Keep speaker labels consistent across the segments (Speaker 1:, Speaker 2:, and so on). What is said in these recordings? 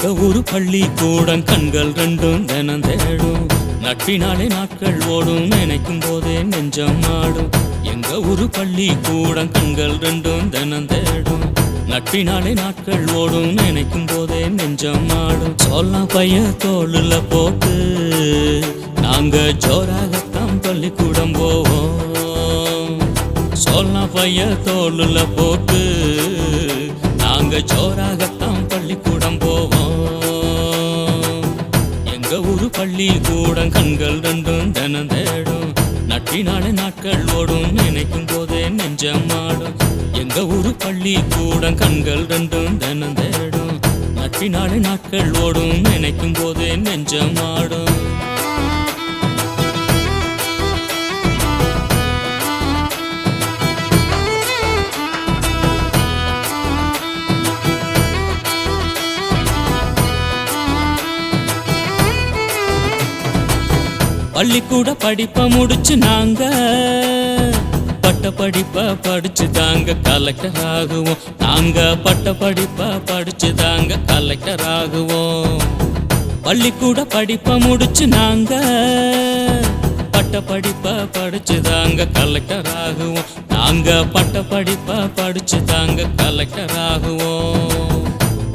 Speaker 1: எங்க ஊரு பள்ளி கூடம் கண்கள் ரெண்டும் தினம் தேடும். நட்பினாலே நாட்கள் ஓடும், நினைக்கும் போதே நெஞ்சம் ஆடும். எங்க ஊரு பள்ளி கூடம் கண்கள் ரெண்டும் தினம் தேடும். நட்பினாலே நாட்கள் ஓடும், நினைக்கும் போதே நெஞ்சம் ஆடும். சொல்லாம் பைய தோளுல போட்டு நாங்க ஜோராகத்தான் பள்ளிக்கூடம் போவோம். சொல்லாம் பைய தோளுல போட்டு நாங்க ஜோராகத்தான் பள்ளிக்கூடம் போவோம். எங்க ஊரு பள்ளி கூடம் கண்கள் ரெண்டும் தினம் தேடும். நட்பினாலே நாட்கள் ஓடும், நினைக்கும் போதே நெஞ்சம் ஆடும். எங்க ஊரு பள்ளி கூடம் கண்கள் ரெண்டும் தினம் தேடும். நட்பினாலே நாட்கள் ஓடும், நினைக்கும் போதே நெஞ்சம் ஆடும். பள்ளிக்கூட படிப்பை முடிச்சு நாங்க பட்ட படிப்பை படிச்சு தாங்க கலெக்டர் ஆகுவோம். நாங்க பட்ட படிப்பை படிச்சு தாங்க கலெக்டர் ஆகுவோம். பள்ளிக்கூட படிப்பை முடிச்சு நாங்க பட்ட படிப்பை படிச்சு தாங்க கலெக்டர் ஆகுவோம். நாங்க பட்ட படிப்பை படிச்சு தாங்க கலெக்டர் ஆகுவோம்.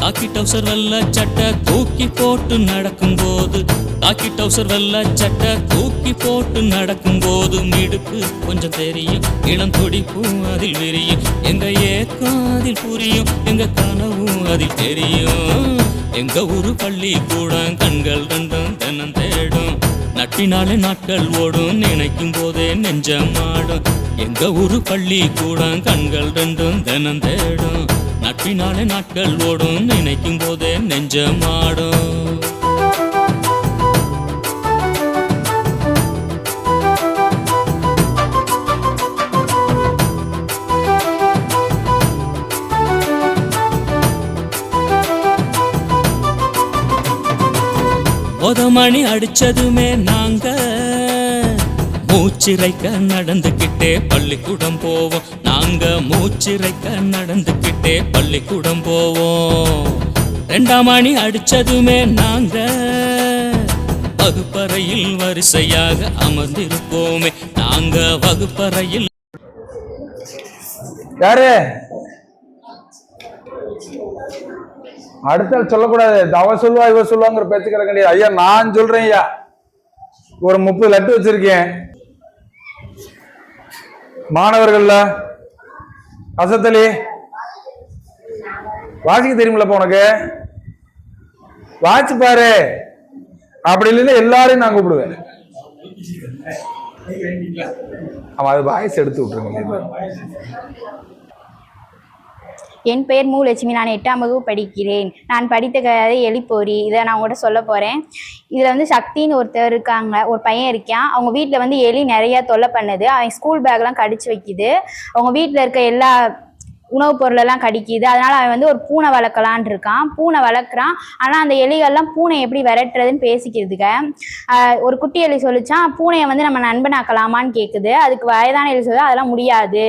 Speaker 1: காக்கி டவுசர் வெள்ள சட்டை தூக்கி போட்டு நடக்கும் போது, காக்கி டவுசர் வெள்ள சட்டை தூக்கி போட்டு நடக்கும் போது மிடுக்கு கொஞ்சம் தெரியும், இளம் துடிப்பும் அதில் விரியும். எங்க ஏக்கம் அதில் புரியும், எங்க கனவும் அதில் தெரியும். எங்க ஊரு பள்ளி கூடம் கண்கள் ரெண்டும் தினம் தேடும். நட்பினாலே நாட்கள் ஓடும், நினைக்கும் போதே நெஞ்சம் ஆடும். எங்க ஊரு பள்ளி கூடம் கண்கள் ரெண்டும் தினம் தேடும். நட்பினாலே நாட்கள் ஓடும், நினைக்கும் போதே நெஞ்சம் ஆடும். மணி அடிச்சதுமே நாங்க மூச்சிறைக்க நடந்துக்கிட்டே பள்ளிக்கூடம் போவோம். நாங்க மூச்சிறைக்க நடந்துக்கிட்டே பள்ளிக்கூடம் போவோம். 2 மணி அடிச்சதுமே நாங்க வகுப்பறையில் வரிசையாக அமர்ந்திருப்போமே. நாங்க வகுப்பறையில்
Speaker 2: யாரு அடுத்த சொல்லக்கூடாது. அவ சொல்லுவா இவ சொல்லுவாங்கிற பேச்சு கிடையாது. ஐயா நான் சொல்றேன் ஐயா, ஒரு 30 லட்டு வச்சிருக்கேன். மாணவர்கள்ல அசத்தலி வாசிக்க தெரியுமில்லப்பா உனக்கு? வாசி பாரு. அப்படி இல்லைன்னா எல்லாரையும் நான் கூப்பிடுவேன். அவன் அது வாய்ஸ் எடுத்து விட்டுருங்க.
Speaker 3: என் பெயர் மு லட்சுமி. நான் 8ஆம் வகுப்பு படிக்கிறேன். நான் படித்த கதை எலிப்பொறி. இதை நான் உங்கள்கிட்ட சொல்ல போகிறேன். இதில் வந்து சக்தின்னு ஒருத்தர் இருக்காங்க, ஒரு பையன் இருக்கான். அவங்க வீட்டில் வந்து எலி நிறையா தொல்லை பண்ணுது. அவன் ஸ்கூல் பேக்லாம் கடிச்சு வைக்குது. அவங்க வீட்டில் இருக்க எல்லா உணவுப் பொருளெல்லாம் கடிக்குது. அதனால் அவன் வந்து ஒரு பூனை வளர்க்கலான் இருக்கான். பூனை வளர்க்குறான். ஆனால் அந்த எலிகள்லாம் பூனை எப்படி விரட்டுறதுன்னு பேசிக்கிறதுக்கு ஒரு குட்டி எலி சொல்லிச்சான், பூனையை வந்து நம்ம நண்பனாக்கலாமான்னு கேட்குது. அதுக்கு வயதான எலி சொல்லுது, அதெல்லாம் முடியாது,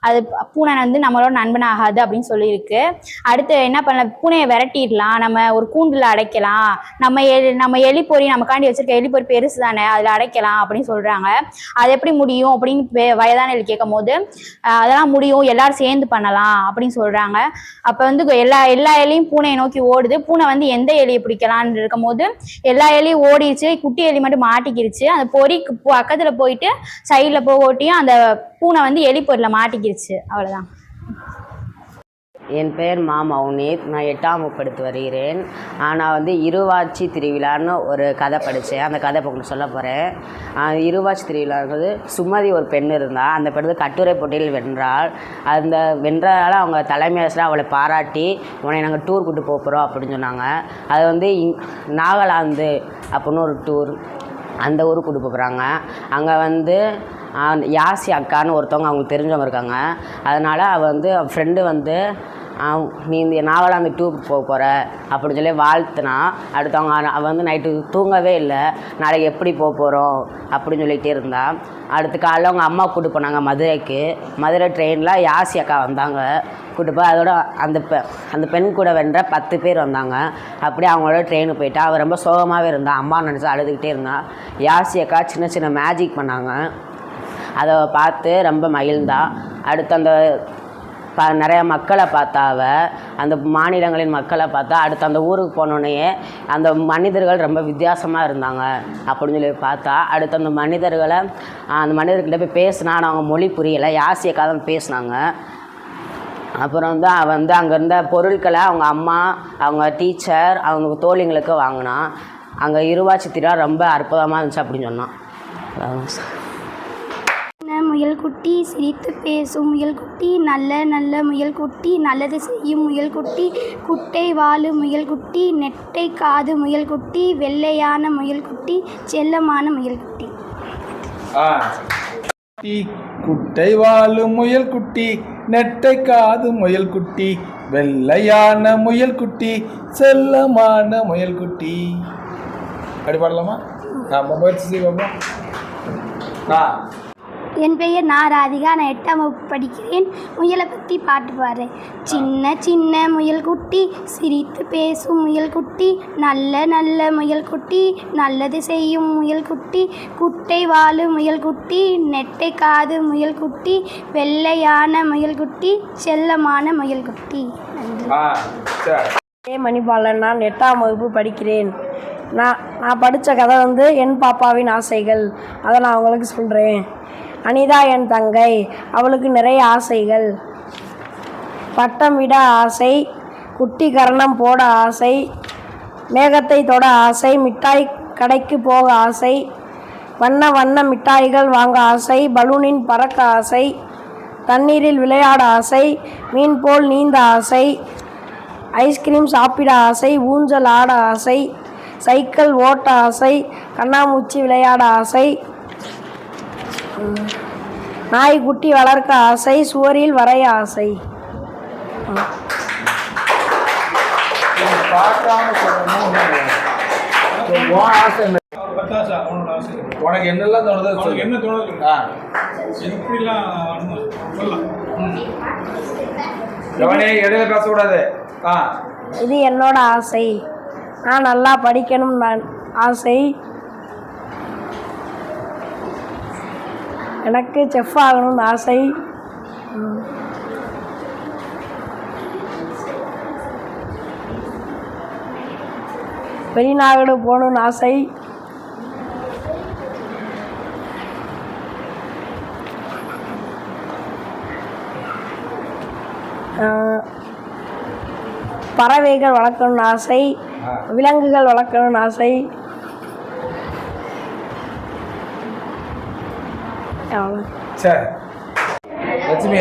Speaker 3: அது பூனை வந்து நம்மளோட நண்பன் ஆகாது அப்படின்னு சொல்லியிருக்கு. அடுத்து என்ன பண்ணலாம், பூனையை விரட்டிடலாம், நம்ம ஒரு கூண்டில் அடைக்கலாம், நம்ம எலிப்பொறி நமக்காண்டி வச்சிருக்க எலிப்பொறி பெருசு தானே, அதில் அடைக்கலாம் அப்படின்னு சொல்கிறாங்க. அது எப்படி முடியும் அப்படின்னு வயதான எலி கேட்கும் போது, அதெல்லாம் முடியும், எல்லாரும் சேர்ந்து பண்ணலாம் அப்படின்னு சொல்கிறாங்க. அப்போ வந்து எல்லா எலியும் பூனையை நோக்கி ஓடுது. பூனை வந்து எந்த எலியை பிடிக்கலான்னு இருக்கும் போது எல்லா எலியும் ஓடிடுச்சு. குட்டி எலி மட்டும் மாட்டிக்கிடுச்சு. அந்த பொறிக்கு பக்கத்தில் போயிட்டு சைடில் போகட்டியும் அந்த பூனை வந்து எலிப்பொறியில் மாட்டிக்கிடுச்சு. அவ்வளோதான்.
Speaker 4: என் பெயர் மா மௌனித். நான் 8ஆம் வகுப்பு படித்து வருகிறேன். நான் வந்து இருவாட்சி திருவிழான்னு ஒரு கதை படித்தேன். அந்த கதை இப்போ உங்களுக்கு சொல்ல போகிறேன். இருவாட்சி திருவிழாங்கிறது சுமதி ஒரு பெண் இருந்தால், அந்த பெண் கட்டுரை போட்டியில் வென்றாள். அந்த வென்றதால் அவங்க தலைமை ஆசிரியர் அவளை பாராட்டி, உன்னை நாங்கள் டூர் கூட்டு போகிறோம் அப்படின்னு சொன்னாங்க. அது வந்து நாகாலாந்து அப்படின்னு ஒரு டூர், அந்த ஊருக்கு கூட்டு போகிறாங்க. அங்கே வந்து யாசி அக்கான்னு ஒருத்தவங்க அவங்களுக்கு தெரிஞ்சவங்க இருக்காங்க. அதனால் அவள் வந்து ஃப்ரெண்டு வந்து நீ இந்த நாகாலாந்து டூருக்கு போக போகிற அப்படின்னு சொல்லி வாழ்த்துனா. அடுத்தவங்க அவள் வந்து நைட்டு தூங்கவே இல்லை, நாளைக்கு எப்படி போக போகிறோம் அப்படின்னு சொல்லிகிட்டே இருந்தா. அடுத்த காலையில் அவங்க அம்மா கூட்டு போனாங்க மதுரைக்கு. மதுரை ட்ரெயினில் யாசி அக்கா வந்தாங்க கூட்டு போய். அதோட அந்த பெண் கூட வென்ற 10 பேர் வந்தாங்க. அப்படியே அவங்களோட ட்ரெயினுக்கு போயிட்டா. அவள் ரொம்ப சோகமாகவே இருந்தா, அம்மா நினச்சி அழுதுகிட்டே இருந்தா. யாசி அக்கா சின்ன சின்ன மேஜிக் பண்ணாங்க, அதை பார்த்து ரொம்ப மகிழ்ந்தா. அடுத்து அந்த நிறையா மக்களை பார்த்தா அந்த மாநிலங்களின் மக்களை பார்த்தா. அடுத்து அந்த ஊருக்கு போனோடனே அந்த மனிதர்கள் ரொம்ப வித்தியாசமாக இருந்தாங்க அப்படின்னு சொல்லி பார்த்தா. அடுத்து அந்த மனிதர்கிட்ட போய் பேசினா. ஆனால் அவங்க மொழி புரியலை, யாசியக்கா தான் பேசினாங்க. அப்புறம் வந்து அவன் வந்து அங்கே இருந்த பொருட்களை அவங்க அம்மா, அவங்க டீச்சர், அவங்க தோழிங்களுக்கு வாங்கினான். அங்கே இருவாட்சி திருவிழா ரொம்ப அற்புதமாக இருந்துச்சு அப்படின்னு சொன்னான்.
Speaker 5: முயல்குட்டி சிரித்து பேசும் முயல்குட்டி, நல்ல நல்ல முயல்குட்டி, நல்லது செய்யும் முயல்குட்டி, குட்டை வாழு முயல்குட்டி, நெட்டை காது முயல்குட்டி, வெள்ளையான முயல்குட்டி, செல்லமான முயல்குட்டி.
Speaker 2: குட்டை வாழும் முயல் குட்டி, நெட்டை காது முயல் குட்டி, வெள்ளையான முயல் குட்டி, செல்லமான முயல் குட்டி. அப்படி பாடலாமா? முயற்சி செய்வோமா?
Speaker 5: என் பெயர் ராதிகா. நான் 8ஆம் வகுப்பு படிக்கிறேன். முயலை பற்றி பாட்டு பாடுறேன். சின்ன சின்ன முயல் குட்டி, சிரித்து பேசும் முயல் குட்டி, நல்ல நல்ல முயல் குட்டி, நல்லது செய்யும் முயல் குட்டி, குட்டை வாழு முயல் குட்டி, நெட்டை காது முயல் குட்டி, வெள்ளையான முயல் குட்டி, செல்லமான முயல் குட்டி.
Speaker 6: மணிபாலன். நான் 8ஆம் வகுப்பு படிக்கிறேன். நான் படித்த கதை வந்து என் பாப்பாவின் ஆசைகள். அதை நான் அவங்களுக்கு சொல்கிறேன். அனிதா என் தங்கை, அவளுக்கு நிறைய ஆசைகள். பட்டம் விட ஆசை, குட்டி கரணம் போட ஆசை, மேகத்தை தொட ஆசை, மிட்டாய் கடைக்கு போக ஆசை, வண்ண வண்ண மிட்டாய்கள் வாங்க ஆசை, பலூனின் பறக்க ஆசை, தண்ணீரில் விளையாட ஆசை, மீன் போல் நீந்த ஆசை, ஐஸ்கிரீம் சாப்பிட ஆசை, ஊஞ்சல் ஆட ஆசை, சைக்கிள் ஓட்ட ஆசை, கண்ணாமூச்சி விளையாட ஆசை, நாய்க்குட்டி வளர்க்க ஆசை, சுவரில் வரைய ஆசை.
Speaker 2: உனக்கு என்னெல்லாம் தோணுது? என்ன தோணுது? இடையில பேசக்கூடாது.
Speaker 6: இது என்னோட ஆசை. நான் நல்லா படிக்கணும் ஆசை. எனக்கு செஃப் ஆகணும்னு ஆசை. வெளிநாடு போகணும்னு ஆசை. பறவைகள் வளர்க்கணும்னு ஆசை, விலங்குகள் வளர்க்கணும்னு ஆசை.
Speaker 2: சரி லட்சுமி.